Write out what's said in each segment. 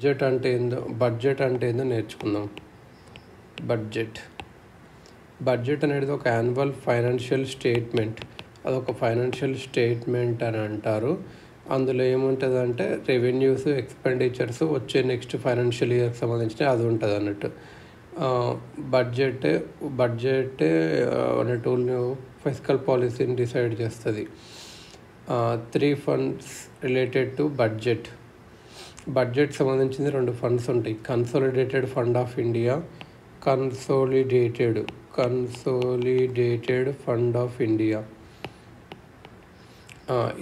Budget అంటే ఏందో నేర్చుకుందాం. బడ్జెట్ అనేది ఒక యాన్యువల్ ఫైనాన్షియల్ స్టేట్మెంట్. అదొక ఫైనాన్షియల్ స్టేట్మెంట్ అని అంటారు. అందులో ఏముంటుందంటే రెవెన్యూస్, ఎక్స్పెండిచర్స్ వచ్చే నెక్స్ట్ ఫైనాన్షియల్ ఇయర్కి సంబంధించిన అది ఉంటుంది అన్నట్టు. బడ్జెట్ అనే టూల్ని ఫిస్కల్ పాలసీని డిసైడ్ చేస్తుంది. 3 ఫండ్స్ రిలేటెడ్ టు బడ్జెట్ సంబంధించింది 2 ఫండ్స్ ఉంటాయి. Consolidated fund of India, consolidated fund of India.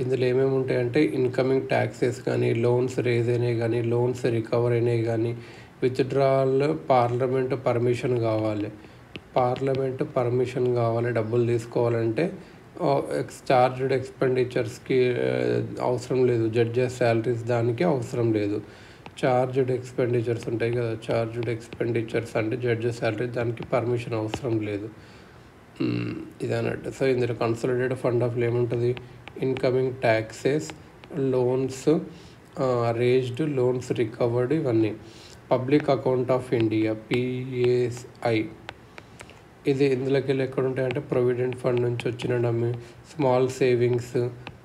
ఇందులో ఏమేమి ఉంటాయంటే ఇన్కమింగ్ ట్యాక్సెస్ కానీ, లోన్స్ రేజ్ అయినాయి కానీ, లోన్స్ రికవర్ అయినాయి కానీ, విత్డ్రాల్ పార్లమెంట్ పర్మిషన్ కావాలి. డబ్బులు తీసుకోవాలంటే చార్జ్డ్ ఎక్స్పెండిచర్స్కి అవసరం లేదు. జడ్జెస్ శాలరీస్ దానికి అవసరం లేదు. చార్జ్డ్ ఎక్స్పెండిచర్స్ ఉంటాయి కదా, చార్జ్డ్ ఎక్స్పెండిచర్స్ అంటే జడ్జెస్ శాలరీ, దానికి పర్మిషన్ అవసరం లేదు. ఇది అన్నట్టు. సో ఇందులో కన్సాలిడేటెడ్ ఫండ్ ఆఫ్ ఏముంటుంది? Incoming taxes, loans raised, loans recovered, ఇవన్నీ. Public account of India, PAI. ఇందులోకి వెళ్ళి ఎక్కడ ఉంటాయంటే ప్రొవిడెంట్ ఫండ్ నుంచి వచ్చిన డమ్మి, small savings,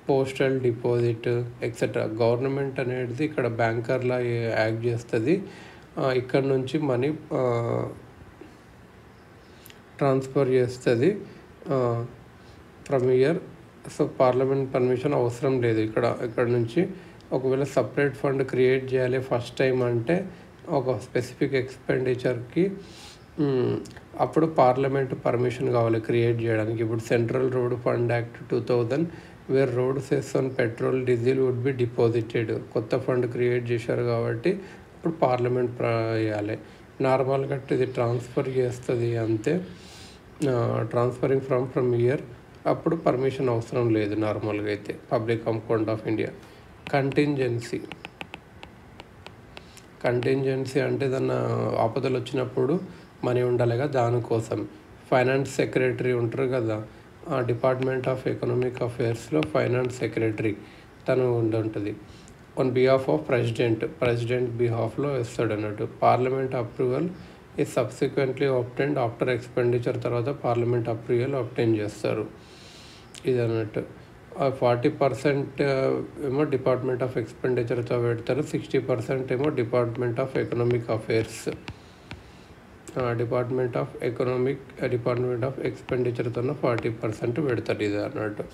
postal deposit etcetera. Government అనేది ఇక్కడ బ్యాంకర్లా యాక్ట్ చేస్తుంది. ఇక్కడ నుంచి మనీ ట్రాన్స్ఫర్ చేస్తుంది from year. So parliament permission అవసరం లేదు. ఇక్కడ నుంచి ఒకవేళ సపరేట్ ఫండ్ క్రియేట్ చేయాలి ఫస్ట్ టైం అంటే ఒక స్పెసిఫిక్ ఎక్స్పెండిచర్కి, అప్పుడు పార్లమెంట్ పర్మిషన్ కావాలి క్రియేట్ చేయడానికి. ఇప్పుడు central road fund act 2000 where road cess on petrol, diesel would be deposited. కొత్త ఫండ్ క్రియేట్ చేశారు కాబట్టి ఇప్పుడు పార్లమెంట్ చేయాలి. నార్మల్గా ఇది ట్రాన్స్ఫర్ చేస్తుంది అంతే. ట్రాన్స్ఫరింగ్ ఫ్రమ్ ఇయర్, అప్పుడు పర్మిషన్ అవసరం లేదు నార్మల్గా అయితే. Public account of India. Contingency అంటే ఏదన్నా ఆపదలు వచ్చినప్పుడు మనీ ఉండాలి కదా, దానికోసం. ఫైనాన్స్ సెక్రటరీ ఉంటారు కదా, డిపార్ట్మెంట్ ఆఫ్ ఎకనామిక్ అఫేర్స్లో ఫైనాన్స్ సెక్రటరీ తను ఉంటుంది. ఆన్ బిహాఫ్ ఆఫ్ ప్రెసిడెంట్ బిహాఫ్లో ఇస్తాడు అన్నట్టు. పార్లమెంట్ అప్రూవల్ ఈ సబ్సిక్వెంట్లీ ఆబ్టైన్డ్ ఆఫ్టర్ ఎక్స్పెండిచర్, తర్వాత పార్లమెంట్ అప్రూవల్ ఆబ్టైన్ చేస్తారు. ఇది అన్నట్టు. 40% ఏమో డిపార్ట్మెంట్ ఆఫ్ ఎక్స్పెండిచర్తో పెడతారు, 60% ఏమో department of economic affairs. Department of ఎక్స్పెండిచర్తో 40% పెడతారు. ఇది అన్నట్టు.